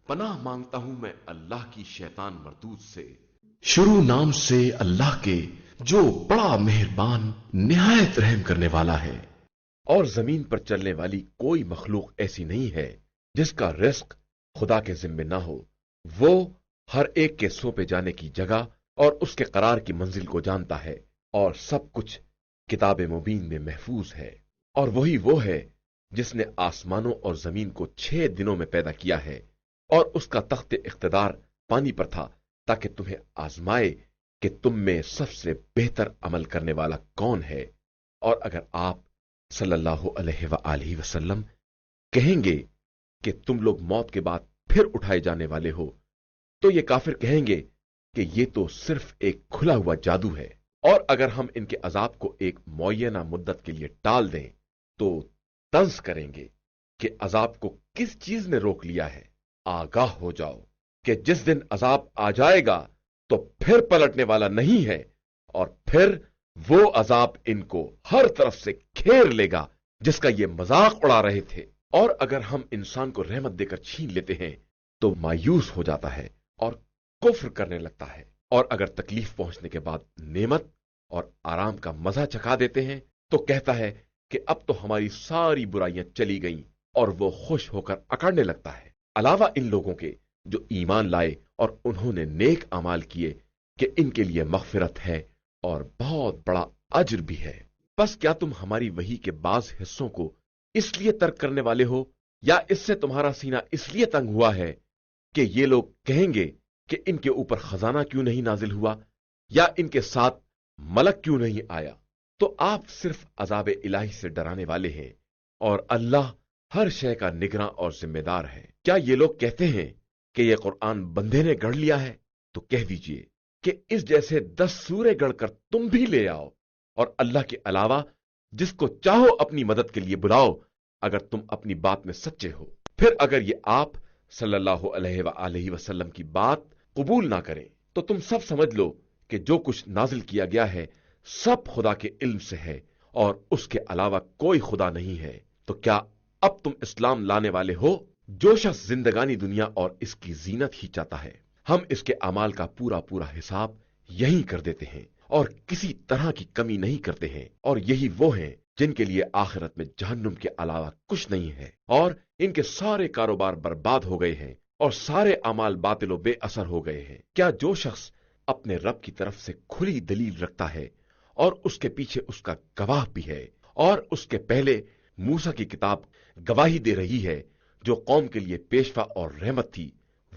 पनाह मांगता हूं मैं अल्लाह की शैतान मरदूद से। शुरू नाम से अल्लाह के जो बड़ा मेहरबान निहायत रहम करने वाला है। और जमीन पर चलने वाली कोई मखलूक ऐसी नहीं है जिसका रिस्क खुदा के जिम्मे ना हो। वो हर एक के सौंपे जाने की जगह और उसके करार की मंजिल को जानता है, और सब कुछ किताब मुबीन में महफूज है। और वही वो है जिसने आसमानों और जमीन को 6 दिनों में पैदा किया है, और उसका तख्त इख्तिदार पानी पर था ताकि तुम्हें आजमाए कि तुम में सबसे बेहतर अमल करने वाला कौन है। और अगर आप सल्लल्लाहु अलैहि वसल्लम कहेंगे कि तुम लोग मौत के बाद फिर उठाए जाने वाले हो, तो ये काफिर कहेंगे कि ये तो सिर्फ एक खुला हुआ जादू है। और अगर हम इनके अजाब को एक मुअय्यना मुद्दत के लिए टाल दें तो तंज करेंगे कि अजाब को किस चीज ने रोक लिया है। आगाह हो जाओ कि जिस दिन अजाब आ जाएगा तो फिर पलटने वाला नहीं है, और फिर वो अजाब इनको हर तरफ से घेर लेगा जिसका ये मजाक उड़ा रहे थे। और अगर हम इंसान को रहमत देकर छीन लेते हैं तो मायूस हो जाता है और कुफ्र करने लगता है। और अगर तकलीफ पहुंचने के बाद नेमत और आराम का मजा चखा देते हैं तो कहता है कि अब तो हमारी सारी बुराइयां चली गईं, और वो खुश होकर अकड़ने लगता है। अलावा इन लोगों के जो ईमान लाए और उन्होंने नेक अमाल किए कि इनके लिए मगफिरत है और बहुत बड़ा अज्र भी है। बस क्या तुम हमारी वही के बाज हिस्सों को इसलिए तर्क करने वाले हो, या इससे तुम्हारा सीना इसलिए तंग हुआ है कि ये लोग कहेंगे कि इनके ऊपर खजाना क्यों नहीं नाजिल हुआ, या इनके साथ मलक क्यों नहीं आया। तो आप सिर्फ अजाब इलाही से डराने वाले हैं, और अल्लाह हर शय का निगरां और जिम्मेदार है। क्या ये लोग कहते हैं कि यह कुरान बंदे ने गढ़ लिया है? तो कह दीजिए कि इस जैसे 10 सूरे गढ़कर तुम भी ले आओ, और अल्लाह के अलावा जिसको चाहो अपनी मदद के लिए बुलाओ, अगर तुम अपनी बात में सच्चे हो। फिर अगर ये आप सल्लल्लाहु अलैहि वसल्लम की बात कबूल ना करें तो तुम सब समझ लो कि जो कुछ नाजिल किया गया है सब खुदा के इल्म से है, और उसके अलावा कोई खुदा नहीं है। तो क्या अब तुम इस्लाम लाने वाले हो? जो शख्स जिंदगानी दुनिया और इसकी जीनत ही चाहता है, हम इसके अमाल का पूरा पूरा हिसाब यहीं कर देते हैं और किसी तरह की कमी नहीं करते हैं। और यही वो हैं जिनके लिए आखिरत में जहन्नुम के अलावा कुछ नहीं है, और इनके सारे कारोबार बर्बाद हो गए हैं और सारे अमाल बातिल व बेअसर हो गए हैं। क्या जो शख्स अपने रब की तरफ से खुली दलील रखता है और उसके पीछे उसका गवाह भी है, और उसके पहले मूसा की किताब गवाही दे रही है जो कौम के लिए पेशवा और रहमत थी,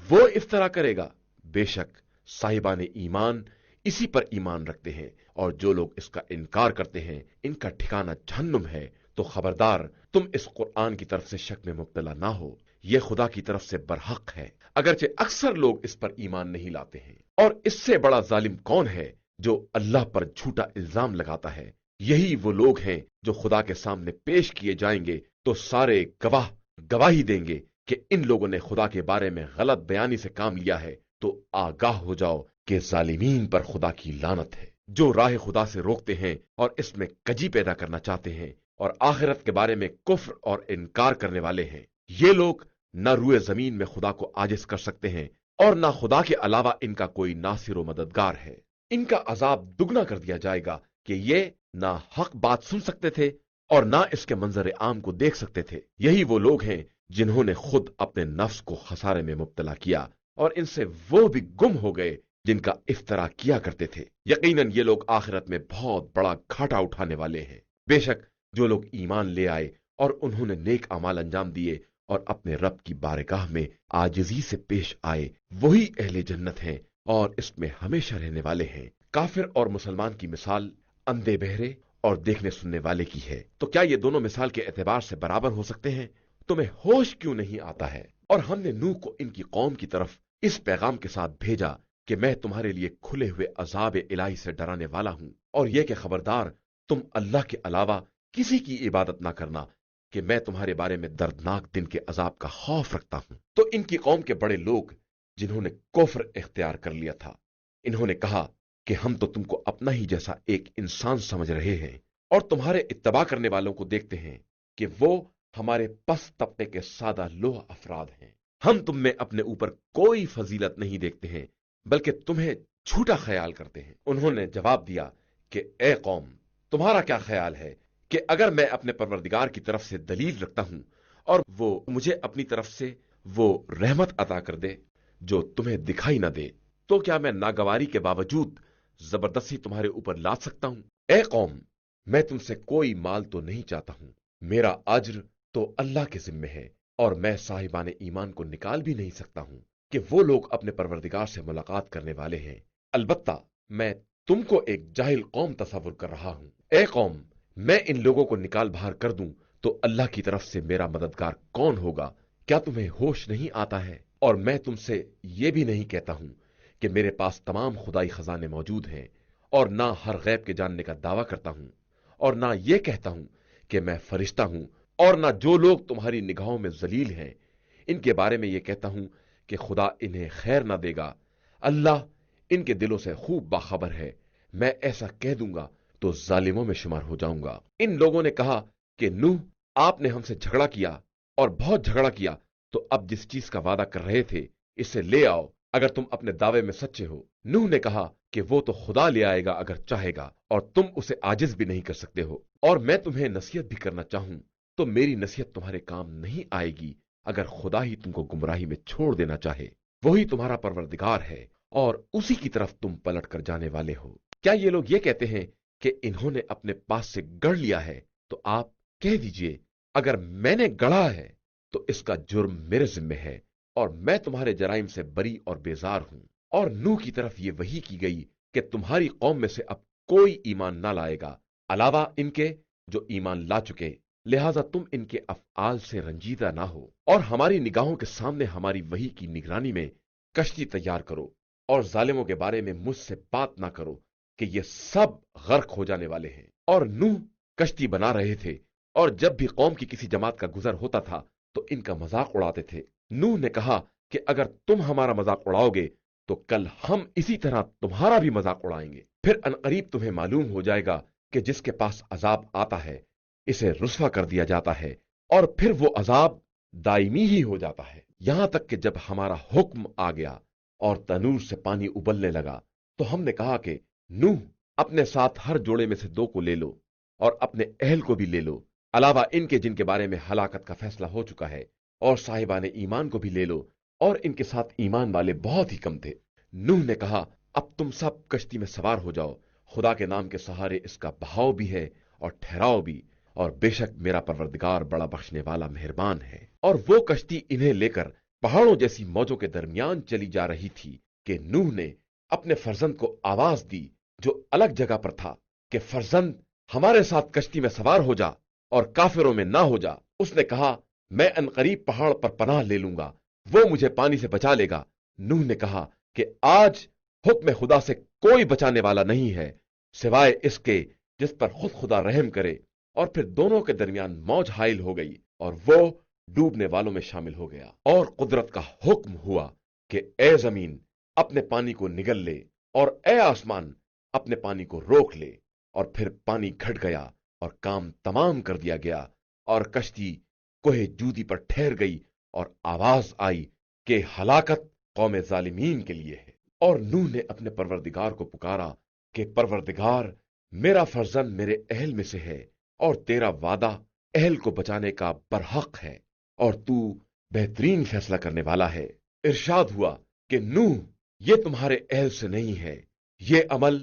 वो इफ्तरा करेगा? बेशक साहिबान ईमान इसी पर ईमान रखते हैं, और जो लोग इसका इनकार करते हैं इनका ठिकाना जहन्नुम है। तो खबरदार, तुम इस कुरान की तरफ से शक में मुब्तला ना हो, यह खुदा की तरफ से बरहक है, अगरचे अक्सर लोग इस पर ईमान नहीं लाते हैं। और इससे बड़ा जालिम कौन है जो अल्लाह पर झूठा इल्जाम लगाता है? यही वो लोग हैं जो खुदा के सामने पेश किए जाएंगे तो सारे गवाह गवाही देंगे कि इन लोगों ने खुदा के बारे में गलत बयानी से काम लिया है। तो आगाह हो जाओ कि जालिमीन पर खुदा की लानत है, जो राह खुदा से रोकते हैं और इसमें कजी पैदा करना चाहते हैं, और आखिरत के बारे में कुफ्र और इनकार करने वाले हैं। ये लोग न रुए जमीन में खुदा को आजिज कर सकते हैं, और न खुदा के अलावा इनका कोई नासिर व मददगार है। इनका अजाब दुगना कर दिया जाएगा कि ये ना हक बात सुन सकते थे और ना इसके मंजर आम को देख सकते थे। यही वो लोग हैं जिन्होंने खुद अपने नफ्स को खसारे में मुब्तला किया, और इनसे वो भी गुम हो गए जिनका इफ्तरा किया करते थे। यकीनन ये लोग आखिरत में बहुत बड़ा घाटा उठाने वाले हैं। बेशक जो लोग ईमान ले आए और उन्होंने नेक अमाल अंजाम दिए और अपने रब की बारगाह में आजिजी से पेश आए, वही अहले जन्नत हैं और इसमें हमेशा रहने वाले हैं। काफिर और मुसलमान की मिसाल अंधे बहरे और देखने सुनने वाले की है। तो क्या ये दोनों मिसाल के एतबार से बराबर हो सकते हैं? तुम्हें होश क्यों नहीं आता है? और हमने नूह को इनकी कौम की तरफ इस पैगाम के साथ भेजा कि मैं तुम्हारे लिए खुले हुए अजाब इलाही से डराने वाला हूं, और यह कि खबरदार तुम अल्लाह के अलावा किसी की इबादत ना करना, कि मैं तुम्हारे बारे में दर्दनाक दिन के अजाब का खौफ रखता हूं। तो इनकी कौम के बड़े लोग जिन्होंने कुफ्र इख्तियार कर लिया था, इन्होंने कहा कि हम तो तुमको अपना ही जैसा एक इंसान समझ रहे हैं, और तुम्हारे इत्तबा करने वालों को देखते हैं कि वो हमारे पस तबके के सादा लोह अफराद हैं। ہم تم میں اپنے اوپر کوئی فضیلت نہیں دیکھتے ہیں بلکہ تمہیں جھوٹا خیال کرتے ہیں۔ انہوں نے جواب دیا کہ اے قوم، تمہارا کیا خیال ہے کہ اگر میں اپنے پروردگار کی طرف سے دلیل رکھتا ہوں اور وہ مجھے اپنی طرف سے وہ رحمت عطا کر دے جو تمہیں دکھائی نہ دے، تو کیا میں ناگواری کے باوجود زبردستی تمہارے اوپر لاد سکتا ہوں؟ اے قوم، میں تم سے کوئی مال تو نہیں چاہتا ہوں، میرا اجر تو اللہ کے ذمے ہے، اور میں صاحبان ایمان کو نکال بھی نہیں سکتا ہوں کہ وہ لوگ اپنے پروردگار سے ملاقات کرنے والے ہیں۔ البتہ میں تم کو ایک جاہل قوم تصور کر رہا ہوں۔ اے قوم، میں ان لوگوں کو نکال باہر کر دوں تو اللہ کی طرف سے میرا مددگار کون ہوگا؟ کیا تمہیں ہوش نہیں آتا ہے؟ اور میں تم سے یہ بھی نہیں کہتا ہوں کہ میرے پاس تمام خدائی خزانے موجود ہیں، اور نہ ہر غیب کے جاننے کا دعویٰ کرتا ہوں، اور نہ یہ کہتا ہوں کہ میں فرشتہ ہوں، اور نہ جو لوگ تمہاری نگاہوں میں ذلیل ہیں ان کے بارے میں یہ کہتا ہوں کہ خدا انہیں خیر نہ دے گا۔ اللہ ان کے دلوں سے خوب باخبر ہے، میں ایسا کہہ دوں گا تو ظالموں میں شمار ہو جاؤں گا۔ ان لوگوں نے کہا کہ نوح، آپ نے ہم سے جھگڑا کیا اور بہت جھگڑا کیا، تو اب جس چیز کا وعدہ کر رہے تھے اسے لے آؤ اگر تم اپنے دعوے میں سچے ہو۔ نوح نے کہا کہ وہ تو خدا لے آئے گا اگر چاہے گا، اور تم اسے عاجز بھی نہیں کر سکتے ہو، اور میں تمہیں نصیحت بھی کرنا چاہوں تو میری نصیحت تمہارے کام نہیں آئے گی اگر خدا ہی تم کو گمراہی میں چھوڑ دینا چاہے۔ وہی تمہارا پروردگار ہے اور اسی کی طرف تم پلٹ کر جانے والے ہو۔ کیا یہ لوگ یہ کہتے ہیں کہ انہوں نے اپنے پاس سے گڑھ لیا ہے؟ تو آپ کہہ دیجئے، اگر میں نے گڑھا ہے تو اس کا جرم میرے ذمہ ہے، اور میں تمہارے جرائم سے بری اور بیزار ہوں۔ اور نوح کی طرف یہ وحی کی گئی کہ تمہاری قوم میں سے اب کوئی ایمان نہ لائے گا علاوہ ان کے جو ایمان لا چکے، لہذا تم ان کے افعال سے رنجیدہ نہ ہو، اور ہماری نگاہوں کے سامنے ہماری وحی کی نگرانی میں کشتی تیار کرو، اور ظالموں کے بارے میں مجھ سے بات نہ کرو کہ یہ سب غرق ہو جانے والے ہیں۔ اور نوح کشتی بنا رہے تھے، اور جب بھی قوم کی کسی جماعت کا گزر ہوتا تھا تو ان کا مذاق اڑاتے تھے۔ نوح نے کہا کہ اگر تم ہمارا مذاق اڑاؤ گے تو کل ہم اسی طرح تمہارا بھی مذاق اڑائیں گے، پھر عنقریب تمہیں معلوم ہو جائے گا کہ جس کے پاس عذاب آتا ہے اسے رسوا کر دیا جاتا ہے، اور پھر وہ عذاب دائمی ہی ہو جاتا ہے، یہاں تک کہ جب ہمارا حکم آ گیا اور تنور سے پانی ابلنے لگا تو ہم نے کہا کہ نوح، اپنے ساتھ ہر جوڑے میں سے 2 کو لے لو، اور اپنے اہل کو بھی لے لو علاوہ ان کے جن کے بارے میں ہلاکت کا فیصلہ ہو چکا ہے، اور صاحبان ایمان کو بھی لے لو، اور ان کے ساتھ ایمان والے بہت ہی کم تھے۔ نوح نے کہا اب تم سب کشتی میں سوار ہو جاؤ، خدا کے نام کے سہارے اس کا بہاؤ بھی ہے اور ٹھہراؤ بھی، اور بے شک میرا پروردگار بڑا بخشنے والا مہربان ہے۔ اور وہ کشتی انہیں لے کر پہاڑوں جیسی موجوں کے درمیان چلی جا رہی تھی کہ نوح نے اپنے فرزند کو آواز دی جو الگ جگہ پر تھا کہ فرزند، ہمارے ساتھ کشتی میں سوار ہو جا اور کافروں میں نہ ہو جا۔ اس نے کہا میں عنقریب پہاڑ پر پناہ لے لوں گا، وہ مجھے پانی سے بچا لے گا۔ نوح نے کہا کہ آج حکم خدا سے کوئی بچانے والا نہیں ہے سوائے اس کے جس پر خود خدا رحم کرے۔ اور پھر دونوں کے درمیان موج حائل ہو گئی اور وہ ڈوبنے والوں میں شامل ہو گیا، اور قدرت کا حکم ہوا کہ اے زمین اپنے پانی کو نگل لے، اور اے آسمان اپنے پانی کو روک لے، اور پھر پانی گھٹ گیا اور کام تمام کر دیا گیا، اور کشتی کوہ جودی پر ٹھہر گئی، اور آواز آئی کہ ہلاکت قوم ظالمین کے لیے ہے۔ اور نوح نے اپنے پروردگار کو پکارا کہ پروردگار، میرا فرزند میرے اہل میں سے ہے، اور تیرا وعدہ اہل کو بچانے کا برحق ہے، اور تو بہترین فیصلہ کرنے والا ہے۔ ارشاد ہوا کہ نوح، یہ تمہارے اہل سے نہیں ہے، یہ عمل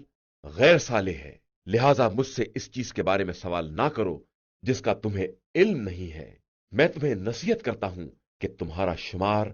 غیر صالح ہے، لہذا مجھ سے اس چیز کے بارے میں سوال نہ کرو جس کا تمہیں علم نہیں ہے۔ میں تمہیں نصیحت کرتا ہوں کہ تمہارا شمار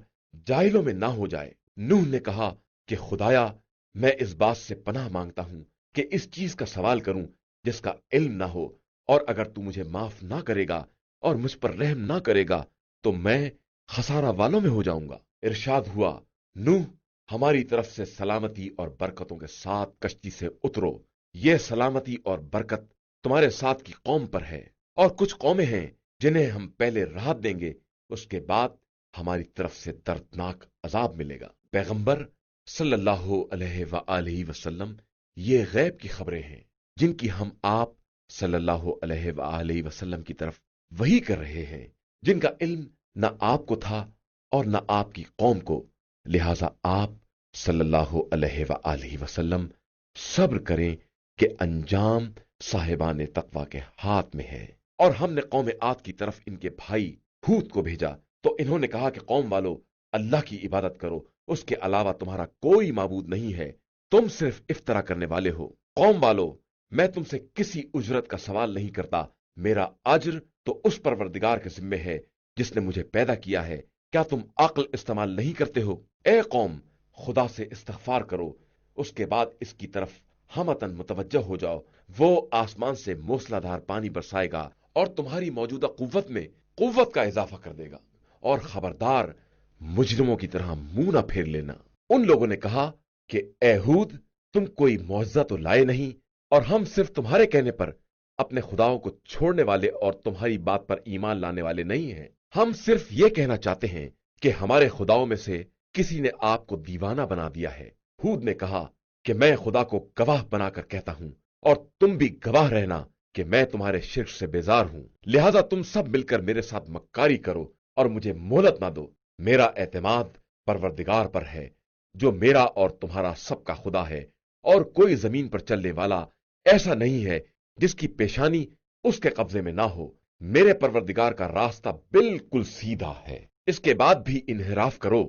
جاہلوں میں نہ ہو جائے۔ نوح نے کہا کہ خدایا، میں اس بات سے پناہ مانگتا ہوں کہ اس چیز کا سوال کروں جس کا علم نہ ہو، اور اگر تو مجھے معاف نہ کرے گا اور مجھ پر رحم نہ کرے گا تو میں خسارہ والوں میں ہو جاؤں گا۔ ارشاد ہوا، نوح، ہماری طرف سے سلامتی اور برکتوں کے ساتھ کشتی سے اترو، یہ سلامتی اور برکت تمہارے ساتھ کی قوم پر ہے، اور کچھ قومیں ہیں جنہیں ہم پہلے راحت دیں گے، اس کے بعد ہماری طرف سے دردناک عذاب ملے گا۔ پیغمبر صلی اللہ علیہ وآلہ وسلم، یہ غیب کی خبریں ہیں جن کی ہم آپ صلی اللہ علیہ وآلہ وسلم کی طرف وحی کر رہے ہیں، جن کا علم نہ آپ کو تھا और न आपकी कौम को। लिहाजा आप सल्लल्लाहु अलैहि वआलिहि वसल्लम सब्र करें कि अंजाम साहिबान तकवा के हाथ में है। और हमने कौम आद की तरफ इनके भाई हूद को भेजा, तो इन्होंने कहा कि कौम वालों, अल्लाह की इबादत करो, उसके अलावा तुम्हारा कोई माबूद नहीं है, तुम सिर्फ इफ्तरा करने वाले हो। कौम वालों, मैं तुमसे किसी उजरत का सवाल नहीं करता, मेरा अज्र तो उस परवरदिगार के जिम्मे है जिसने मुझे पैदा किया है। क्या तुम अक्ल इस्तेमाल नहीं करते हो? ए कौम, खुदा से इस्तगफार करो, उसके बाद इसकी तरफ हमतन मुतवज्जह हो जाओ। वो आसमान से मूसलाधार पानी बरसाएगा और तुम्हारी मौजूदा कुव्वत में कुव्वत का इजाफा कर देगा। और खबरदार, मुजरिमों की तरह मुंह ना फेर लेना। उन लोगों ने कहा कि ए हूद, तुम कोई मुअज्जा तो लाए नहीं, और हम सिर्फ तुम्हारे कहने पर अपने खुदाओं को छोड़ने वाले और तुम्हारी बात पर ईमान लाने वाले नहीं हैं। हम सिर्फ ये कहना चाहते हैं कि हमारे खुदाओं में से किसी ने आपको दीवाना बना दिया है। हूद ने कहा कि मैं खुदा को गवाह बनाकर कहता हूं, और तुम भी गवाह रहना कि मैं तुम्हारे शिर्क से बेजार हूं। लिहाजा तुम सब मिलकर मेरे साथ मक्कारी करो और मुझे मोहलत ना दो। मेरा एतमाद परवरदिगार पर है, जो मेरा और तुम्हारा सबका खुदा है, और कोई जमीन पर चलने वाला ऐसा नहीं है जिसकी पेशानी उसके कब्जे में ना हो। मेरे परवरदिगार का रास्ता बिल्कुल सीधा है। इसके बाद भी इन्हिराफ करो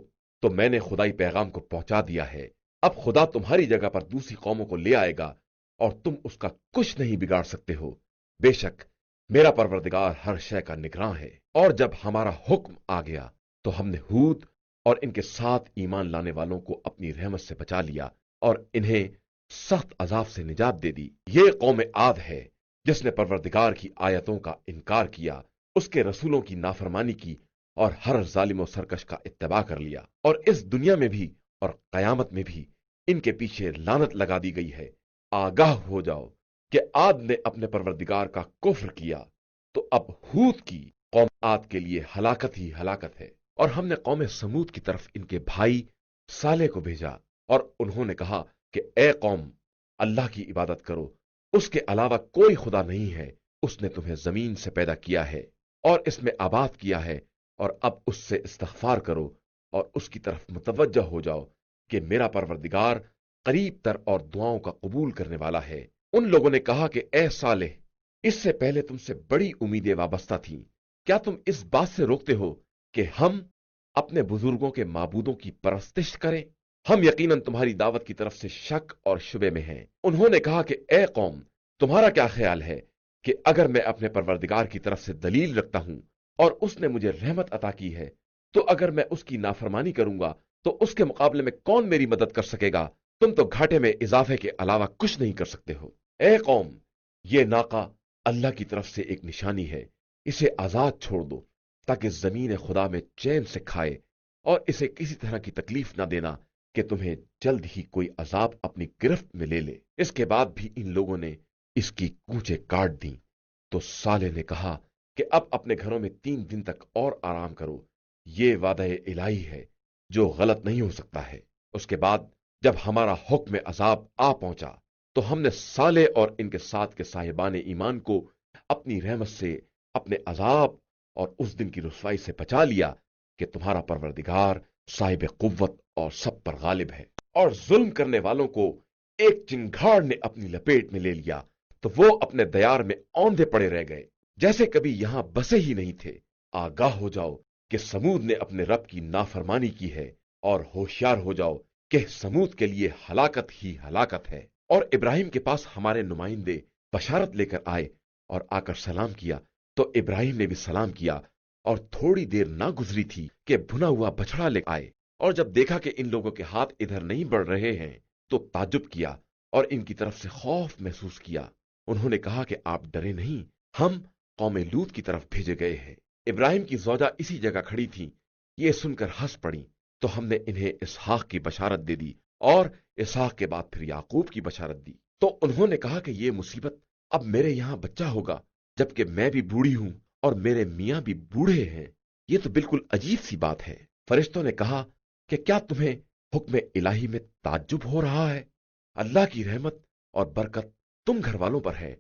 तो मैंने खुदाई पैगाम को पहुंचा दिया है। अब खुदा तुम्हारी जगह पर दूसरी कौमों को ले आएगा और तुम उसका कुछ नहीं बिगाड़ सकते हो। बेशक मेरा परवरदिगार हर शय का निगरान है। और जब हमारा हुक्म आ गया तो हमने हूद और इनके साथ ईमान लाने वालों को अपनी रहमत से बचा लिया और इन्हें सख्त अजाब से निजात दे दी। ये कौम आद है जिसने परवरदिगार की आयतों का इनकार किया, उसके रसूलों की नाफरमानी की और हर जालिम और सरकश का इत्तबा कर लिया। और इस दुनिया में भी और कयामत में भी इनके पीछे लानत लगा दी गई है। आगाह हो जाओ कि आद ने अपने परवरदिगार का कुफ्र किया, तो अब हूद की कौम आद के लिए हलाकत ही हलाकत है। और हमने कौम समूद की तरफ इनके भाई साले को भेजा, और उन्होंने कहा कि ए कौम, अल्लाह की इबादत करो, उसके अलावा कोई खुदा नहीं है। उसने तुम्हें जमीन से पैदा किया है और इसमें आबाद किया है, और अब उससे इस्तगफार करो और उसकी तरफ मुतवज्जह हो जाओ कि मेरा परवरदिगार करीब तर और दुआओं का कबूल करने वाला है। उन लोगों ने कहा कि ए सालेह, इससे पहले तुमसे बड़ी उम्मीदें वाबस्ता थीं। क्या तुम इस बात से रोकते हो कि हम अपने बुजुर्गों के माबूदों की परस्तिश करें? हम यकीनन तुम्हारी दावत की तरफ से शक और शुबे में हैं। उन्होंने कहा कि ए कौम, तुम्हारा क्या ख्याल है कि अगर मैं अपने परवरदिगार की तरफ से दलील रखता हूं और उसने मुझे रहमत अता की है, तो अगर मैं उसकी नाफरमानी करूंगा तो उसके मुकाबले में कौन मेरी मदद कर सकेगा? तुम तो घाटे में इजाफे के अलावा कुछ नहीं कर सकते हो। ए कौम, ये नाका अल्लाह की तरफ से एक निशानी है, इसे आजाद छोड़ दो ताकि जमीन खुदा में चैन से खाए, और इसे किसी तरह की तकलीफ ना देना कि तुम्हें जल्द ही कोई अजाब अपनी गिरफ्त में ले ले। इसके बाद भी इन लोगों ने इसकी कूचें काट दी। तो साले ने कहा कि अब अपने घरों में 3 दिन तक और आराम करो, ये वादा इलाही है जो गलत नहीं हो सकता है। उसके बाद जब हमारा हुक्म अजाब आ पहुंचा तो हमने साले और इनके साथ के साहिबान ईमान को अपनी रहमत से अपने अजाब और उस दिन की रुसवाई से बचा लिया कि तुम्हारा परवरदिगार साहिब कुव्वत और सब पर गालिब है। और जुल्म करने वालों को एक चिंगाड़ ने अपनी लपेट में ले लिया तो वो अपने दयार में औंधे पड़े रह गए, जैसे कभी यहां बसे ही नहीं थे। आगाह हो जाओ कि समूद ने अपने रब की नाफरमानी की है, और होशियार हो जाओ कि समूद के लिए हलाकत ही हलाकत है। और इब्राहिम के पास हमारे नुमाइंदे बशारत लेकर आए और आकर सलाम किया, तो इब्राहिम ने भी सलाम किया। और थोड़ी देर ना गुजरी थी कि भुना हुआ बछड़ा ले आए, और जब देखा कि इन लोगों के हाथ इधर नहीं बढ़ रहे हैं तो ताज्जुब किया और इनकी तरफ से खौफ महसूस किया। उन्होंने कहा कि आप डरे नहीं, हम कौम लूत की तरफ भेजे गए हैं। इब्राहिम की जौजा इसी जगह खड़ी थी, ये सुनकर हंस पड़ी। तो हमने इन्हें इसहाक की बशारत दे दी, और इसहाक के बाद फिर याकूब की बशारत दी। तो उन्होंने कहा कि ये मुसीबत, अब मेरे यहां बच्चा होगा जबकि मैं भी बूढ़ी हूं और मेरे मियां भी बूढ़े हैं। ये तो बिल्कुल अजीब सी बात है। फरिश्तों ने कहा कि क्या तुम्हें हुक्म इलाही में ताज्जुब हो रहा है? अल्लाह की रहमत और बरकत तुम घर वालों पर है,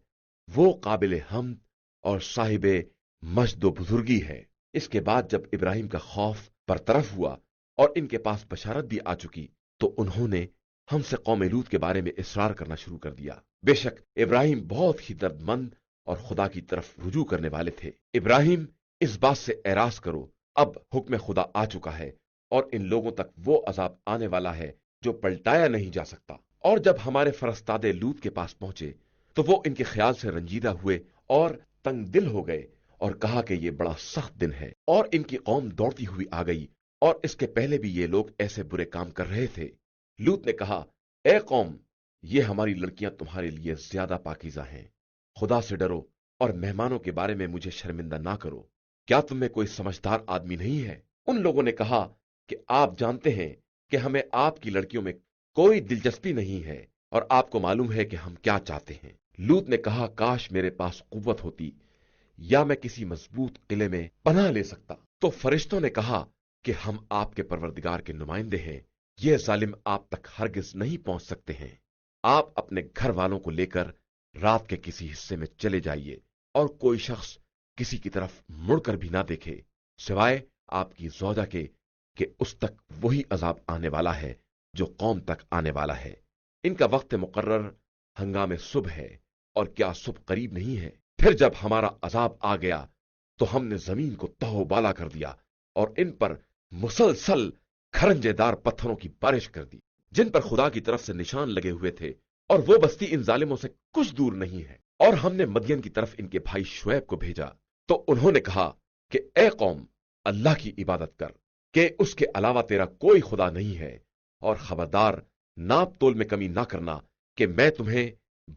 वो काबिल हमद और साहिबे मजद व बुजुर्गी है। इसके बाद जब इब्राहिम का खौफ बरतरफ हुआ और इनके पास बशारत भी आ चुकी, तो उन्होंने हमसे कौम लूत के बारे में इसरार करना शुरू कर दिया। बेशक इब्राहिम बहुत ही दर्दमंद और खुदा की तरफ रुजू करने वाले थे। इब्राहिम, इस बात से एराज करो, अब हुक्म खुदा आ चुका है और इन लोगों तक वो अजाब आने वाला है जो पलटाया नहीं जा सकता। और जब हमारे फरस्तादे लूत के पास पहुंचे तो वो इनके ख्याल से रंजीदा हुए और तंग दिल हो गए और कहा कि ये बड़ा सख्त दिन है। और इनकी कौम दौड़ती हुई आ गई और इसके पहले भी ये लोग ऐसे बुरे काम कर रहे थे। लूत ने कहा, ए कौम, ये हमारी लड़कियां तुम्हारे लिए ज्यादा पाकीज़ा हैं। खुदा से डरो और मेहमानों के बारे में मुझे शर्मिंदा ना करो। क्या तुम में कोई समझदार आदमी नहीं है? उन लोगों ने कहा कि आप जानते हैं कि हमें आपकी लड़कियों में कोई दिलचस्पी नहीं है और आपको मालूम है कि हम क्या चाहते हैं। लूत ने कहा, काश मेरे पास कुव्वत होती या मैं किसी मजबूत किले में पनाह ले सकता। तो फरिश्तों ने कहा कि हम आपके परवरदिगार के नुमाइंदे हैं, ये जालिम आप तक हरगिज नहीं पहुंच सकते हैं। आप अपने घर वालों को लेकर रात के किसी हिस्से में चले जाइए और कोई शख्स किसी की तरफ मुड़कर भी ना देखे सिवाय आपकी ज़ौजा के कि उस तक वही अजाब आने वाला है जो कौम तक आने वाला है। इनका वक्त मुकर्रर हंगामे सुबह है और क्या सुबह करीब नहीं है। फिर जब हमारा अजाब आ गया तो हमने जमीन को तहोबाला कर दिया और इन पर मुसलसल खरंजेदार पत्थरों की बारिश कर दी जिन पर खुदा की तरफ से निशान लगे हुए थे, और वो बस्ती इन जालिमों से कुछ दूर नहीं है। और हमने मदियन की तरफ इनके भाई शुएब को भेजा तो उन्होंने कहा कि ए कौम, अल्लाह की इबादत कर कि उसके अलावा तेरा कोई खुदा नहीं है, और खबरदार नाप तोल में कमी ना करना कि मैं तुम्हें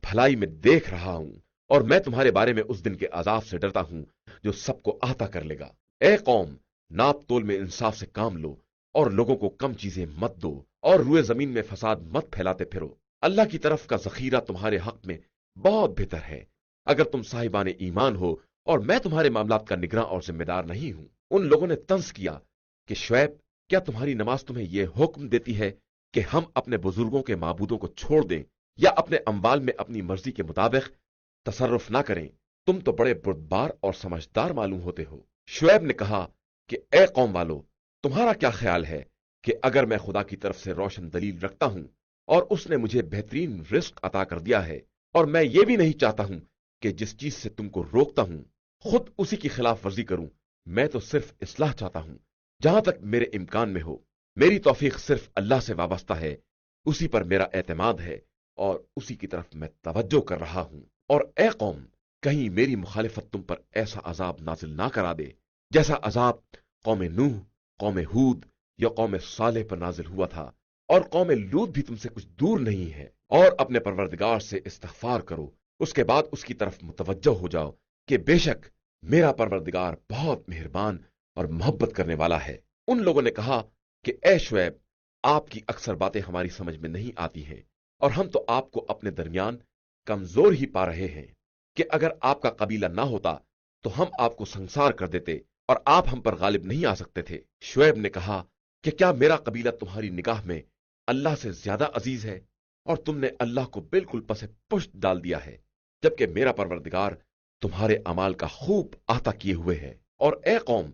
भलाई में देख रहा हूं और मैं तुम्हारे बारे में उस दिन के अजाब से डरता हूं जो सबको आता कर लेगा। ए कौम, नाप तोल में इंसाफ से काम लो और लोगों को कम चीजें मत दो और रुए जमीन में फसाद मत फैलाते फिरो। अल्लाह की तरफ का जखीरा तुम्हारे हक में बहुत बेहतर है अगर तुम साहिबान ईमान हो और मैं तुम्हारे मामलात का निगरान और जिम्मेदार नहीं हूं। उन लोगों ने तंज किया कि शुएब, क्या तुम्हारी नमाज तुम्हें यह हुक्म देती है कि हम अपने बुजुर्गों के माबूदों को छोड़ दें या अपने अम्बाल में अपनी मर्जी के मुताबिक तसर्रुफ ना करें? तुम तो बड़े बुर्दबार और समझदार मालूम होते हो। शुएब ने कहा कि ए कौम वालो, तुम्हारा क्या ख्याल है कि अगर मैं खुदा की तरफ से रोशन दलील रखता हूं और उसने मुझे बेहतरीन रिस्क अता कर दिया है और मैं ये भी नहीं चाहता हूं कि जिस चीज से तुमको रोकता हूं खुद उसी की खिलाफ वर्जी करूं। मैं तो सिर्फ इस्लाह चाहता हूं जहां तक मेरे इम्कान में हो। मेरी तौफीक सिर्फ अल्लाह से वाबस्ता है, उसी पर मेरा एतमाद है और उसी की तरफ मैं तवज्जो कर रहा हूं। और ए कौम, कहीं मेरी मुखालिफत तुम पर ऐसा अजाब नाजिल ना करा दे जैसा अजाब कौम नूह, कौम हूद या कौम सालेह पर नाजिल हुआ था। और कौम लूत भी तुमसे कुछ दूर नहीं है। और अपने परवरदिगार से इस्तिग़फ़ार करो, उसके बाद उसकी तरफ मुतवज्जो हो जाओ कि बेशक मेरा परवरदिगार बहुत मेहरबान और मोहब्बत करने वाला है। उन लोगों ने कहा कि ए शुएब, आपकी अक्सर बातें हमारी समझ में नहीं आती हैं और हम तो आपको अपने दरमियान कमजोर ही पा रहे हैं कि अगर आपका कबीला ना होता तो हम आपको संसार कर देते और आप हम पर गालिब नहीं आ सकते थे। शुएब ने कहा कि क्या मेरा कबीला तुम्हारी निगाह में अल्लाह से ज्यादा अजीज है और तुमने अल्लाह को बिल्कुल पसे पुष्ट डाल दिया है, जबकि मेरा परवरदिगार तुम्हारे अमाल का खूब आता किए हुए है। और ए कौम,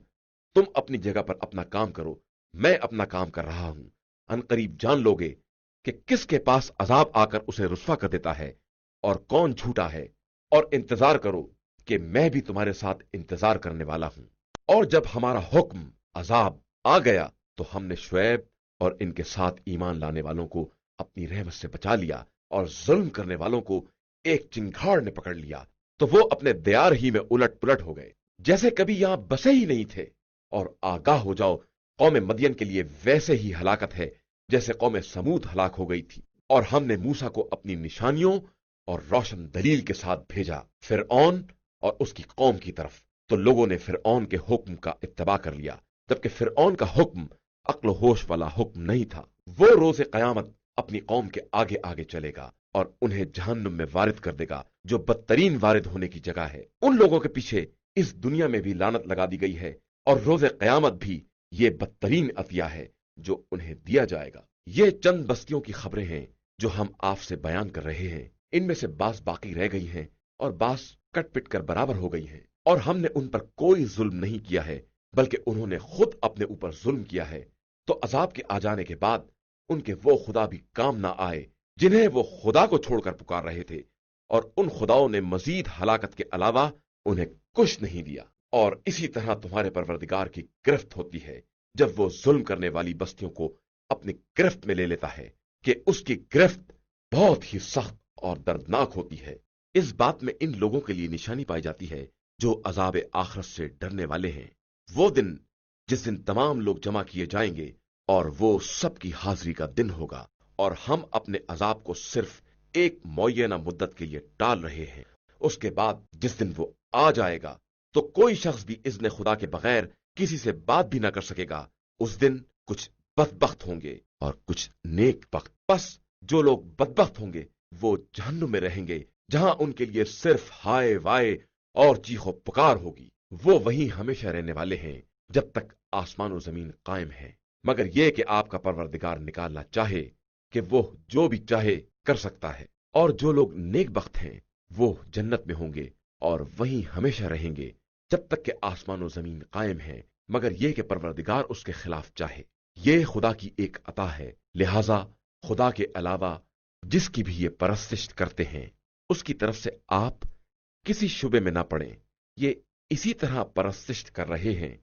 तुम अपनी जगह पर अपना काम करो, मैं अपना काम कर रहा हूं। अनकरीब जान लोगे कि किसके पास अजाब आकर उसे रुस्वा कर देता है और कौन झूठा है। और इंतजार करो कि मैं भी तुम्हारे साथ इंतजार करने वाला हूं। और जब हमारा हुक्म अजाब आ गया तो हमने शुएब और इनके साथ ईमान लाने वालों को अपनी रहमत से बचा लिया और जुल्म करने वालों को एक चिंगाड़ ने पकड़ लिया तो वो अपने दयार ही में उलट पुलट हो गए जैसे कभी यहां बसे ही नहीं थे। और आगाह हो जाओ, कौम मदियन के लिए वैसे ही हलाकत है जैसे कौम समूद हलाक हो गई थी। और हमने मूसा को अपनी निशानियों और रोशन दलील के साथ भेजा फिरऔन और उसकी कौम की तरफ, तो लोगों ने फिरऔन के हुक्म का इत्तबा कर लिया, जबकि फिरऔन का हुक्म अक्ल होश वाला हुक्म नहीं था। वो रोज़े क़यामत अपनी कौम के आगे आगे चलेगा और उन्हें जहन्नुम में वारिद कर देगा जो बदतरीन वारिद होने की जगह है। उन लोगों के पीछे इस दुनिया में भी लानत लगा दी गई है और रोज़े क़यामत भी ये बदतरीन अतिया है जो उन्हें दिया जाएगा। ये चंद बस्तियों की खबरें हैं जो हम आपसे बयान कर रहे हैं। इनमें से बास बाकी रह गई हैं और बास कट पिट कर बराबर हो गई हैं। और हमने उन पर कोई जुल्म नहीं किया है بلکہ انہوں نے خود اپنے اوپر ظلم کیا ہے، تو عذاب کے آ جانے کے بعد ان کے وہ خدا بھی کام نہ آئے جنہیں وہ خدا کو چھوڑ کر پکار رہے تھے، اور ان خداؤں نے مزید ہلاکت کے علاوہ انہیں کچھ نہیں دیا۔ اور اسی طرح تمہارے پروردگار کی گرفت ہوتی ہے جب وہ ظلم کرنے والی بستیوں کو اپنی گرفت میں لے لیتا ہے، کہ اس کی گرفت بہت ہی سخت اور دردناک ہوتی ہے۔ اس بات میں ان لوگوں کے لیے نشانی پائی جاتی ہے جو عذاب آخرت سے ڈرنے والے ہیں۔ وہ دن جس دن تمام لوگ جمع کیے جائیں گے اور وہ سب کی حاضری کا دن ہوگا، اور ہم اپنے عذاب کو صرف ایک معینہ مدت کے لیے ٹال رہے ہیں۔ اس کے بعد جس دن وہ آ جائے گا تو کوئی شخص بھی اذن خدا کے بغیر کسی سے بات بھی نہ کر سکے گا۔ اس دن کچھ بدبخت ہوں گے اور کچھ نیک بخت۔ پس جو لوگ بدبخت ہوں گے وہ جہنم میں رہیں گے، جہاں ان کے لیے صرف ہائے وائے اور چیخ و پکار ہوگی۔ وہ وہیں ہمیشہ رہنے والے ہیں جب تک آسمان و زمین قائم ہے، مگر یہ کہ آپ کا پروردگار نکالنا چاہے کہ وہ جو بھی چاہے کر سکتا ہے۔ اور جو لوگ نیک بخت ہیں وہ جنت میں ہوں گے اور وہیں ہمیشہ رہیں گے جب تک کہ آسمان و زمین قائم ہے، مگر یہ کہ پروردگار اس کے خلاف چاہے۔ یہ خدا کی ایک عطا ہے، لہذا خدا کے علاوہ جس کی بھی یہ پرستش کرتے ہیں اس کی طرف سے آپ کسی شبے میں نہ پڑیں۔ یہ اسی طرح پرستش کر رہے ہیں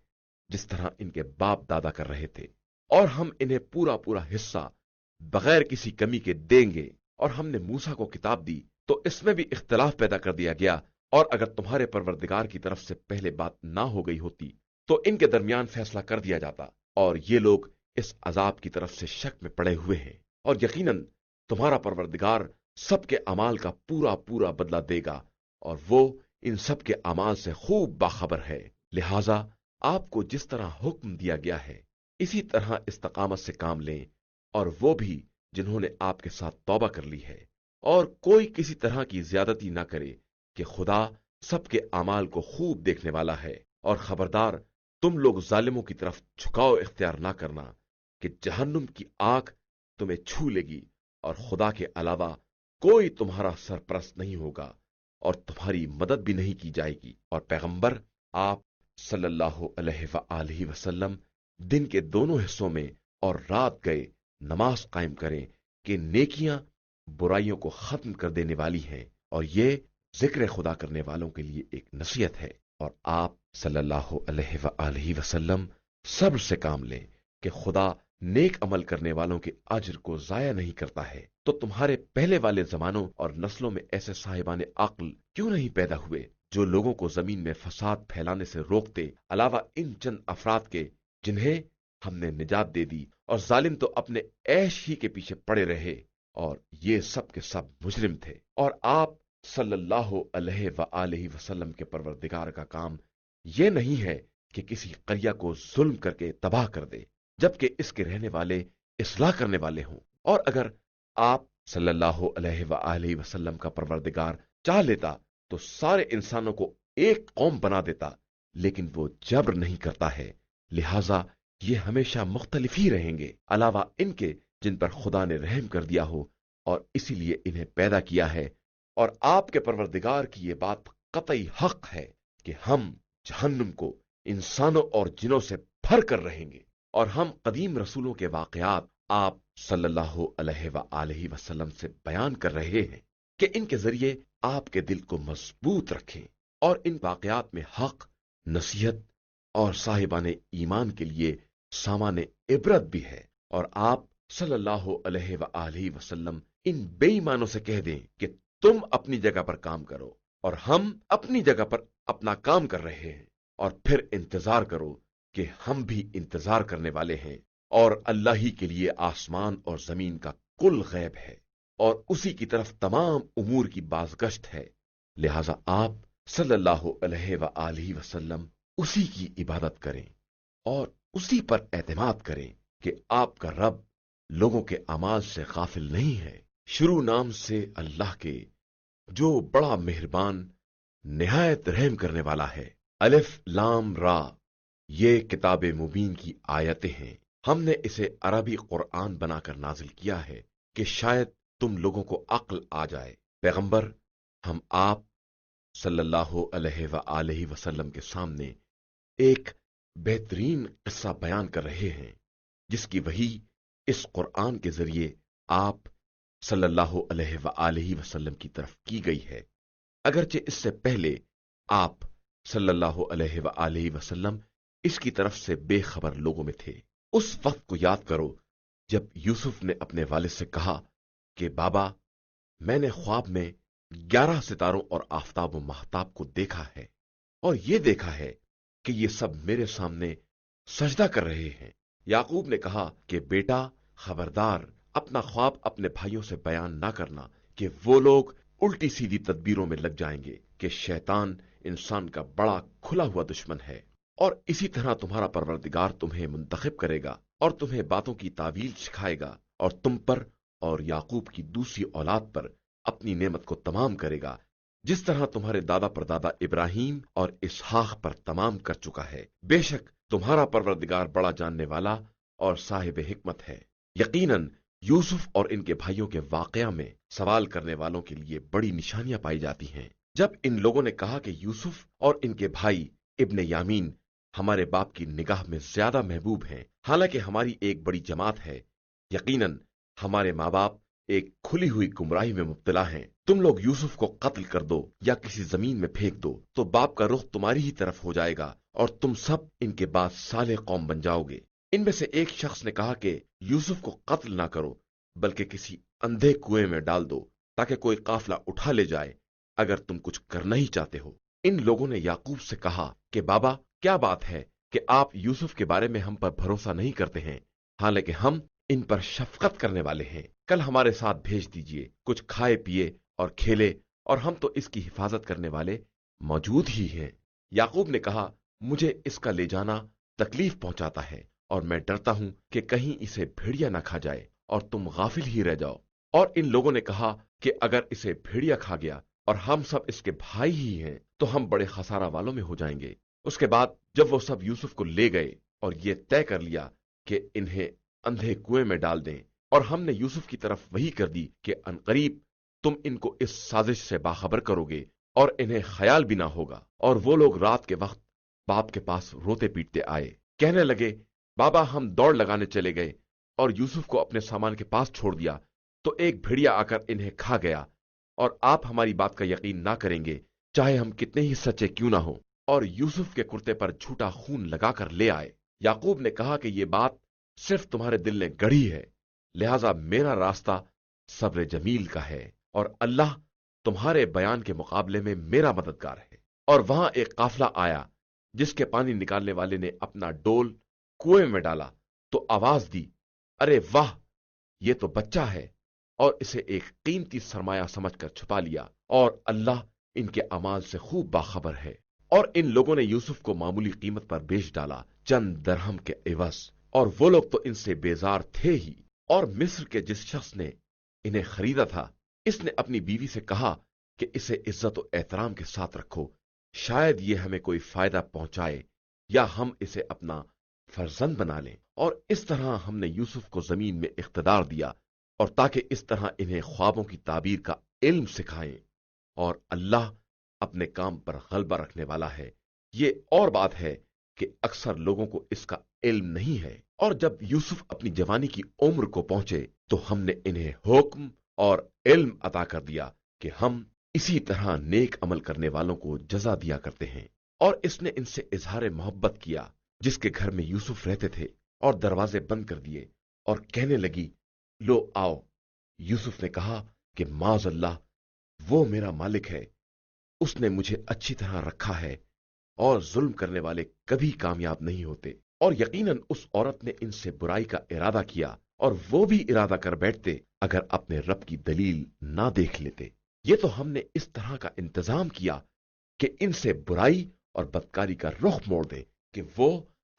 جس طرح ان کے باپ دادا کر رہے تھے، اور ہم انہیں پورا پورا حصہ بغیر کسی کمی کے دیں گے۔ اور ہم نے موسیٰ کو کتاب دی تو اس میں بھی اختلاف پیدا کر دیا گیا، اور اگر تمہارے پروردگار کی طرف سے پہلے بات نہ ہو گئی ہوتی تو ان کے درمیان فیصلہ کر دیا جاتا، اور یہ لوگ اس عذاب کی طرف سے شک میں پڑے ہوئے ہیں۔ اور یقیناً تمہارا پروردگار سب کے اعمال کا پورا پورا بدلہ دے گا، اور وہ ان سب کے اعمال سے خوب باخبر ہے۔ لہذا آپ کو جس طرح حکم دیا گیا ہے اسی طرح استقامت سے کام لیں، اور وہ بھی جنہوں نے آپ کے ساتھ توبہ کر لی ہے، اور کوئی کسی طرح کی زیادتی نہ کرے، کہ خدا سب کے اعمال کو خوب دیکھنے والا ہے۔ اور خبردار، تم لوگ ظالموں کی طرف جھکاؤ اختیار نہ کرنا، کہ جہنم کی آگ تمہیں چھو لے گی، اور خدا کے علاوہ کوئی تمہارا سرپرست نہیں ہوگا، اور تمہاری مدد بھی نہیں کی جائے گی۔ اور پیغمبر آپ صلی اللہ علیہ وآلہ وسلم دن کے دونوں حصوں میں اور رات گئے نماز قائم کریں، کہ نیکیاں برائیوں کو ختم کر دینے والی ہیں، اور یہ ذکر خدا کرنے والوں کے لیے ایک نصیحت ہے۔ اور آپ صلی اللہ علیہ وآلہ وسلم صبر سے کام لیں، کہ خدا نیک عمل کرنے والوں کے اجر کو ضائع نہیں کرتا ہے۔ تو تمہارے پہلے والے زمانوں اور نسلوں میں ایسے صاحبان عقل کیوں نہیں پیدا ہوئے جو لوگوں کو زمین میں فساد پھیلانے سے روکتے، علاوہ ان چند افراد کے جنہیں ہم نے نجات دے دی، اور ظالم تو اپنے عیش ہی کے پیچھے پڑے رہے، اور یہ سب کے سب مجرم تھے۔ اور آپ صلی اللہ علیہ وآلہ وسلم کے پروردگار کا کام یہ نہیں ہے کہ کسی قریہ کو ظلم کر کے تباہ کر دے، جبکہ اس کے رہنے والے اصلاح کرنے والے ہوں۔ اور اگر آپ صلی اللہ علیہ وآلہ وسلم کا پروردگار چاہ لیتا تو سارے انسانوں کو ایک قوم بنا دیتا، لیکن وہ جبر نہیں کرتا ہے، لہذا یہ ہمیشہ مختلف ہی رہیں گے، علاوہ ان کے جن پر خدا نے رحم کر دیا ہو، اور اسی لیے انہیں پیدا کیا ہے۔ اور آپ کے پروردگار کی یہ بات قطعی حق ہے کہ ہم جہنم کو انسانوں اور جنوں سے بھر کر رہیں گے۔ اور ہم قدیم رسولوں کے واقعات آپ صلی اللہ علیہ وآلہ وسلم سے بیان کر رہے ہیں، کہ ان کے ذریعے آپ کے دل کو مضبوط رکھیں، اور ان واقعات میں حق، نصیحت اور صاحبان ایمان کے لیے سامان عبرت بھی ہے۔ اور آپ صلی اللہ علیہ وآلہ وسلم ان بے ایمانوں سے کہہ دیں کہ تم اپنی جگہ پر کام کرو اور ہم اپنی جگہ پر اپنا کام کر رہے ہیں، اور پھر انتظار کرو کہ ہم بھی انتظار کرنے والے ہیں، اور اللہ ہی کے لیے آسمان اور زمین کا کل غیب ہے، اور اسی کی طرف تمام امور کی بازگشت ہے۔ لہذا آپ صلی اللہ علیہ وآلہ وسلم اسی کی عبادت کریں اور اسی پر اعتماد کریں، کہ آپ کا رب لوگوں کے اعمال سے غافل نہیں ہے۔ شروع نام سے اللہ کے جو بڑا مہربان نہایت رحم کرنے والا ہے۔ الف لام را، یہ کتاب مبین کی آیتیں ہیں۔ ہم نے اسے عربی قرآن بنا کر نازل کیا ہے کہ شاید تم لوگوں کو عقل آ جائے۔ پیغمبر، ہم آپ صلی اللہ علیہ وآلہ وسلم کے سامنے ایک बेहतरीन किस्सा बयान कर रहे हैं, जिसकी वही इस कुरान के जरिए आप सल्लल्लाहु अलैहि वसल्लम की तरफ की गई है। अगरचे इससे पहले आप सल्लल्लाहु अलैहि वसल्लम इसकी तरफ से बेखबर लोगों में थे। उस वक्त को याद करो जब यूसुफ ने अपने वालिद से कहा कि बाबा, मैंने ख्वाब में 11 सितारों और आफताब व महताब को देखा है, और ये देखा है कि ये सब मेरे सामने सजदा कर रहे हैं। याकूब ने कहा कि बेटा, खबरदार, अपना ख्वाब अपने भाइयों से बयान ना करना कि वो लोग उल्टी सीधी तदबीरों में लग जाएंगे कि शैतान इंसान का बड़ा खुला हुआ दुश्मन है, और इसी तरह तुम्हारा परवरदिगार तुम्हें मुंतखब करेगा और तुम्हें बातों की तावील सिखाएगा और तुम पर और याकूब की दूसरी औलाद पर अपनी नेमत को तमाम करेगा, जिस तरह तुम्हारे दादा परदादा इब्राहिम और इसहाक पर तमाम कर चुका है। बेशक तुम्हारा परवरदिगार बड़ा जानने वाला और साहिब हिकमत है। यकीनन यूसुफ और इनके भाइयों के वाकया में सवाल करने वालों के लिए बड़ी निशानियां पाई जाती हैं। जब इन लोगों ने कहा कि यूसुफ और इनके भाई इब्ने यामीन हमारे बाप की निगाह में ज्यादा महबूब हैं, हालांकि हमारी एक बड़ी जमात है, यकीनन हमारे माँ बाप एक खुली हुई गुमराही में मुब्तला हैं। तुम लोग यूसुफ को कत्ल कर दो या किसी जमीन में फेंक दो तो बाप का रुख तुम्हारी ही तरफ हो जाएगा और तुम सब इनके बाद साले कौम बन जाओगे। इनमें से एक शख्स ने कहा कि यूसुफ को कत्ल ना करो, बल्कि किसी अंधे कुएं में डाल दो ताकि कोई काफिला उठा ले जाए, अगर तुम कुछ करना ही चाहते हो। इन लोगों ने याकूब से कहा कि बाबा, क्या बात है कि आप यूसुफ के बारे में हम पर भरोसा नहीं करते हैं, हालांकि हम इन पर शफकत करने वाले हैं। कल हमारे साथ भेज दीजिए, कुछ खाए पिए और खेले, और हम तो इसकी हिफाजत करने वाले मौजूद ही हैं। याकूब ने कहा, मुझे इसका ले जाना तकलीफ पहुंचाता है और मैं डरता हूं कि कहीं इसे भेड़िया ना खा जाए और तुम गाफिल ही रह जाओ। और इन लोगों ने कहा कि अगर इसे भेड़िया खा गया और हम सब इसके भाई ही हैं तो हम बड़े खसारा वालों में हो जाएंगे। उसके बाद जब वो सब यूसुफ को ले गए और ये तय कर लिया कि इन्हें अंधे कुएं में डाल दें, और हमने यूसुफ की तरफ वही कर दी कि अनकरीब तुम इनको इस साजिश से बाखबर करोगे और इन्हें ख्याल भी ना होगा। और वो लोग रात के वक्त बाप के पास रोते पीटते आए, कहने लगे, बाबा, हम दौड़ लगाने चले गए और यूसुफ को अपने सामान के पास छोड़ दिया तो एक भेड़िया आकर इन्हें खा गया, और आप हमारी बात का यकीन ना करेंगे, चाहे हम कितने ही सच्चे क्यों ना हो, और यूसुफ के कुर्ते पर झूठा खून लगाकर ले आए। याकूब ने कहा कि ये बात सिर्फ तुम्हारे दिल ने गढ़ी है, लिहाजा मेरा रास्ता सब्र जमील का है और अल्लाह तुम्हारे बयान के मुकाबले में मेरा मददगार है। और वहां एक काफिला आया जिसके पानी निकालने वाले ने अपना डोल कुएं में डाला तो आवाज दी, अरे वाह, ये तो बच्चा है, और इसे एक कीमती सरमाया समझकर छुपा लिया, और अल्लाह इनके अमाल से खूब बाखबर है। और इन लोगों ने यूसुफ को मामूली कीमत पर बेच डाला, चंद दरहम के एवज, और वो लोग तो इनसे बेजार थे ही। और मिस्र के जिस शख्स ने इन्हें खरीदा था, इसने अपनी बीवी से कहा कि इसे इज्जत और एहतराम के साथ रखो, शायद ये हमें कोई फायदा पहुंचाए या हम इसे अपना फर्जंद बना लें। और इस तरह हमने यूसुफ को जमीन में इख्तिदार दिया, और ताकि इस तरह इन्हें ख्वाबों की ताबीर का इल्म सिखाएं, और अल्लाह अपने काम पर गलबा रखने वाला है। ये और बात है कि अक्सर लोगों को इसका इल्म नहीं है। और जब यूसुफ अपनी जवानी की उम्र को पहुंचे तो हमने इन्हें हुक्म और इल्म अता कर दिया कि हम इसी तरह नेक अमल करने वालों को जजा दिया करते हैं। और इसने इनसे इजहार मोहब्बत किया जिसके घर में यूसुफ रहते थे, और दरवाजे बंद कर दिए, और कहने लगी, लो आओ। यूसुफ ने कहा कि माज अल्लाह, वो मेरा मालिक है, उसने मुझे अच्छी तरह रखा है, और जुल्म करने वाले कभी कामयाब नहीं होते। और यकीनन उस औरत ने इनसे बुराई का इरादा किया, और वो भी इरादा कर बैठते अगर अपने रब की दलील ना देख लेते। ये तो हमने इस तरह का इंतजाम किया कि इनसे बुराई और बदकारी का रुख मोड़ दे कि वो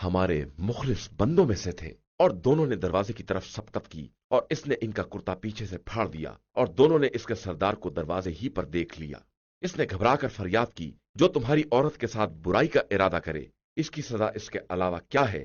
हमारे मुखलिस बंदों में से थे। और दोनों ने दरवाजे की तरफ सबकत की, और इसने इनका कुर्ता पीछे से फाड़ दिया, और दोनों ने इसके सरदार को दरवाजे ही पर देख लिया। इसने घबराकर फरियाद की, जो तुम्हारी औरत के साथ बुराई का इरादा करे, इसकी सजा इसके अलावा क्या है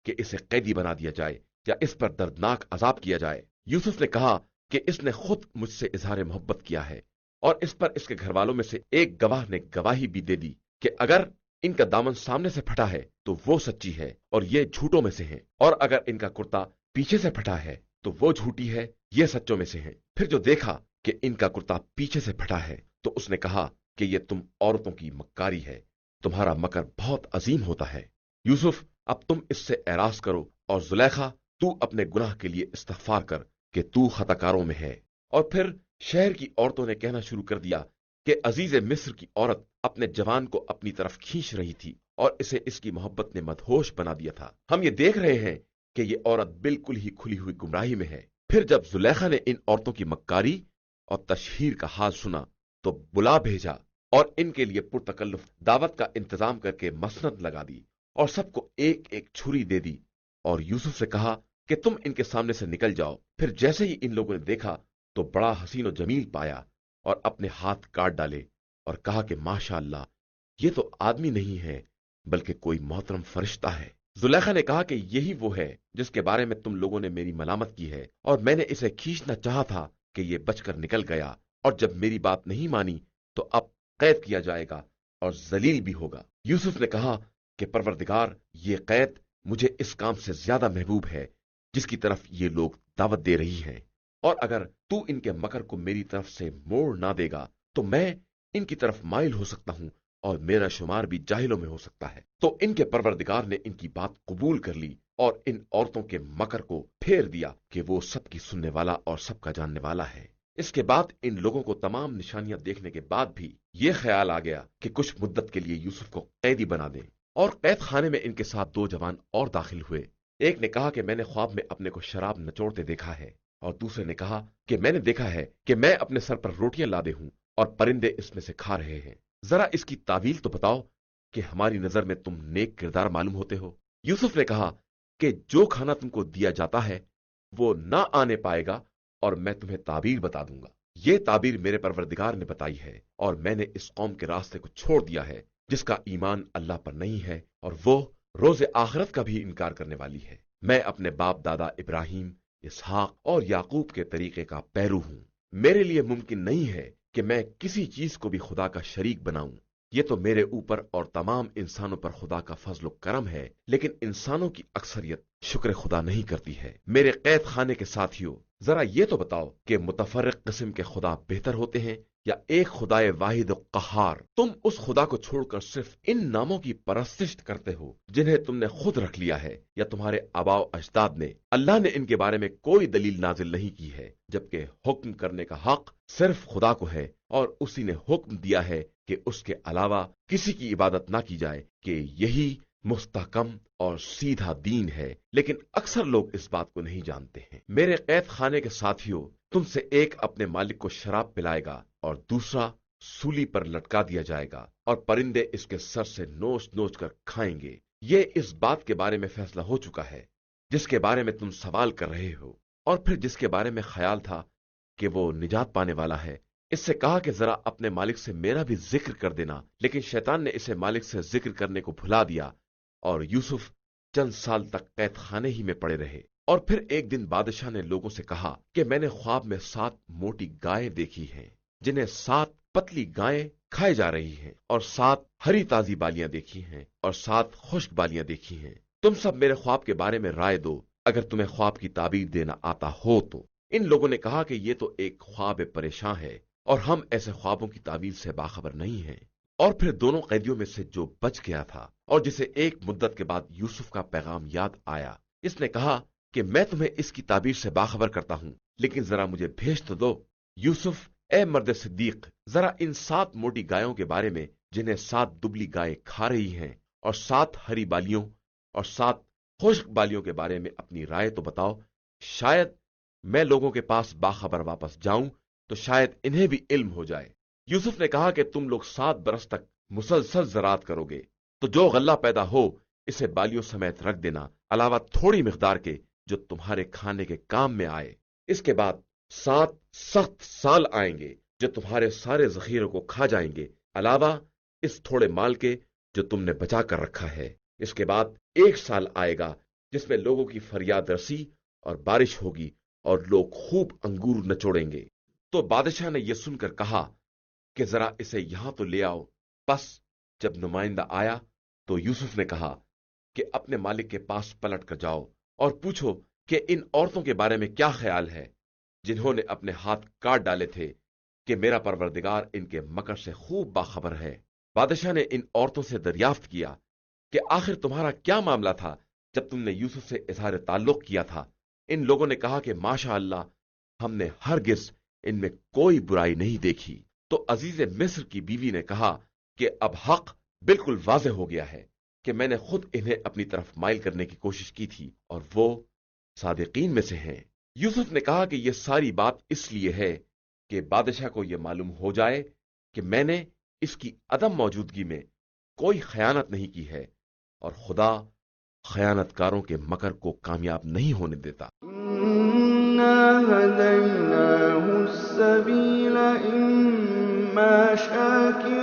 कि इसे कैदी बना दिया जाए या इस पर दर्दनाक अजाब किया जाए। यूसुफ ने कहा कि इसने खुद मुझसे इजहार मोहब्बत किया है, और इस पर इसके घर वालों में से एक गवाह ने गवाही भी दे दी कि अगर इनका दामन सामने से फटा है तो वो सच्ची है और ये झूठों में से हैं, और अगर इनका कुर्ता पीछे से फटा है तो वो झूठी है, ये सच्चों में से हैं। फिर जो देखा कि इनका कुर्ता पीछे से फटा है तो उसने कहा कि ये तुम औरतों की मक्कारी है, तुम्हारा मकर बहुत अजीम होता है। यूसुफ, अब तुम इससे एराज करो, और जुलेखा, तू अपने गुनाह के लिए इस्तगफार कर कि तू खताकारों में है। और फिर शहर की औरतों ने कहना शुरू कर दिया कि अजीज मिस्र की औरत अपने जवान को अपनी तरफ खींच रही थी और इसे इसकी मोहब्बत ने मदहोश बना दिया था। हम ये देख रहे हैं कि ये औरत बिल्कुल ही खुली हुई गुमराही में है। फिर जब जुलेखा ने इन औरतों की मक्कारी और तशहीर का हाल सुना तो बुला भेजा और इनके लिए पुरतकल्लुफ दावत का इंतजाम करके मसनद लगा दी और सबको एक एक छुरी दे दी और यूसुफ से कहा कि तुम इनके सामने से निकल जाओ। फिर जैसे ही इन लोगों ने देखा तो बड़ा हसीन और जमील पाया और अपने हाथ काट डाले और कहा कि माशाअल्लाह, ये तो आदमी नहीं है बल्कि कोई मोहतरम फरिश्ता है। जुलेखा ने कहा कि यही वो है जिसके बारे में तुम लोगों ने मेरी मलामत की है, और मैंने इसे खींचना चाहा था कि ये बचकर निकल गया, और जब मेरी बात नहीं मानी तो अब कैद किया जाएगा और जलील भी होगा। यूसुफ ने कहा कि परवरदिगार, ये कैद मुझे इस काम से ज्यादा महबूब है जिसकी तरफ ये लोग दावत दे रही हैं, और अगर तू इनके मकर को मेरी तरफ से मोड़ ना देगा तो मैं इनकी तरफ माइल हो सकता हूं और मेरा शुमार भी जाहिलों में हो सकता है। तो इनके परवरदिगार ने इनकी बात कबूल कर ली और इन औरतों के मकर को फेर दिया कि वो सबकी सुनने वाला और सबका जानने वाला है। इसके बाद इन लोगों को तमाम निशानियां देखने के बाद भी ये ख्याल आ गया कि कुछ मुद्दत के लिए यूसुफ को कैदी बना दें, और कैद खाने में इनके साथ दो जवान और दाखिल हुए। एक ने कहा कि मैंने ख्वाब में अपने को शराब नचोड़ते देखा है, और दूसरे ने कहा कि मैंने देखा है कि मैं अपने सर पर रोटियां लादे हूं और परिंदे इसमें से खा रहे हैं। जरा इसकी तावील तो बताओ कि हमारी नजर में तुम नेक किरदार मालूम होते हो। यूसुफ ने कहा कि जो खाना तुमको दिया जाता है वो ना आने पाएगा और मैं तुम्हें ताबीर बता दूंगा। ये ताबीर मेरे परवरदिगार ने बताई है और मैंने इस कौम के रास्ते को छोड़ दिया है जिसका ईमान अल्लाह पर नहीं है और वो रोज आखिरत का भी इनकार करने वाली है। मैं अपने बाप दादा इब्राहिम, इसहाक और याकूब के तरीके का पैरू हूं। मेरे लिए मुमकिन नहीं है कि मैं किसी चीज को भी खुदा का शरीक बनाऊं। ये तो मेरे ऊपर और तमाम इंसानों पर खुदा का फजल करम है, लेकिन इंसानों की अक्सरियत शुक्र खुदा नहीं करती है। मेरे कैद खाने के साथियों, जरा ये तो बताओ कि मुतफर्रिक किस्म के खुदा बेहतर होते हैं या एक खुदाए वाहिद कहार? तुम उस खुदा को छोड़कर सिर्फ इन नामों की परस्तिश करते हो जिन्हें तुमने खुद रख लिया है या तुम्हारे आबाओ अजदाद ने। अल्लाह ने इनके बारे में कोई दलील नाजिल नहीं की है, जबकि हुक्म करने का हक सिर्फ खुदा को है और उसी ने हुक्म दिया है कि उसके अलावा किसी की इबादत ना की जाए, कि यही मुस्तहकम और सीधा दीन है। लेकिन अक्सर लोग इस बात को नहीं जानते हैं। मेरे कैद खाने के साथियों, तुमसे एक अपने मालिक को शराब पिलाएगा और दूसरा सूली पर लटका दिया जाएगा और परिंदे इसके सर से नोच नोच कर खाएंगे। ये इस बात के बारे में फैसला हो चुका है जिसके बारे में तुम सवाल कर रहे हो, और फिर जिसके बारे में ख्याल था कि वो निजात पाने वाला है। इससे कहा कि जरा अपने मालिक से मेरा भी जिक्र कर देना, लेकिन शैतान ने इसे मालिक से जिक्र करने को भुला दिया और यूसुफ चंद साल तक कैद खाने ही में पड़े रहे। और फिर एक दिन बादशाह ने लोगों से कहा कि मैंने ख्वाब में 7 मोटी गायें देखी हैं जिन्हें 7 पतली गायें खाए जा रही हैं, और 7 हरी ताजी बालियां देखी हैं और 7 खुश्क बालियां देखी हैं। तुम सब मेरे ख्वाब के बारे में राय दो, अगर तुम्हें ख्वाब की ताबीर देना आता हो तो। इन लोगों ने कहा कि ये तो एक ख्वाब परेशान है और हम ऐसे ख्वाबों की ताबीर से बाखबर नहीं हैं। और फिर दोनों कैदियों में से जो बच गया था और जिसे एक मुद्दत के बाद यूसुफ का पैगाम याद आया, इसने कहा कि मैं तुम्हें इसकी ताबीर से बाखबर करता हूं, लेकिन जरा मुझे भेज तो दो। यूसुफ, ए मर्द सिद्दीक, जरा इन 7 मोटी गायों के बारे में जिन्हें 7 दुबली गायें खा रही हैं और 7 हरी बालियों और 7 खुश्क बालियों के बारे में अपनी राय तो बताओ। शायद मैं लोगों के पास बाखबर वापस जाऊं तो शायद इन्हें भी इल्म हो जाए। यूसुफ ने कहा कि तुम लोग 7 बरस तक मुसलसल ज़राअत करोगे, तो जो गल्ला पैदा हो इसे बालियों समेत रख देना, अलावा थोड़ी मिकदार के जो तुम्हारे खाने के काम में आए। इसके बाद 7 सख्त साल आएंगे जो तुम्हारे सारे जखीरों को खा जाएंगे, अलावा इस थोड़े माल के जो तुमने बचा कर रखा है। इसके बाद 1 साल आएगा जिसमें लोगों की फरियाद रसी और बारिश होगी और लोग खूब अंगूर नचोड़ेंगे। तो बादशाह ने यह सुनकर कहा कि जरा इसे यहां तो ले आओ। बस جب نمائندہ آیا تو یوسف نے کہا کہ اپنے مالک کے پاس پلٹ کر جاؤ اور پوچھو کہ ان عورتوں کے بارے میں کیا خیال ہے جنہوں نے اپنے ہاتھ کاٹ ڈالے تھے، کہ میرا پروردگار ان کے مکر سے خوب باخبر ہے۔ بادشاہ نے ان عورتوں سے دریافت کیا کہ آخر تمہارا کیا معاملہ تھا جب تم نے یوسف سے اظہار تعلق کیا تھا؟ ان لوگوں نے کہا کہ ماشاء اللہ، ہم نے ہرگز ان میں کوئی برائی نہیں دیکھی۔ تو عزیز مصر کی بیوی نے کہا کہ اب حق بالکل واضح ہو گیا ہے کہ میں نے خود انہیں اپنی طرف مائل کرنے کی کوشش کی تھی اور وہ صادقین میں سے ہیں۔ یوسف نے کہا کہ یہ ساری بات اس لیے ہے کہ بادشاہ کو یہ معلوم ہو جائے کہ میں نے اس کی عدم موجودگی میں کوئی خیانت نہیں کی ہے، اور خدا خیانت کاروں کے مکر کو کامیاب نہیں ہونے دیتا۔ إِنَّا هَدَيْنَاهُ السَّبِيلَ إِمَّا شَاكِرًا